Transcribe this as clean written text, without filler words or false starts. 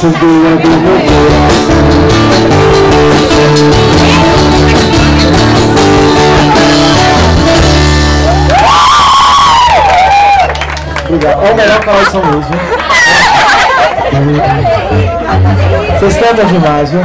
Subiu do meu coração. Obrigado. É o melhor canal de São Luís, viu? Vocês cantam demais, viu?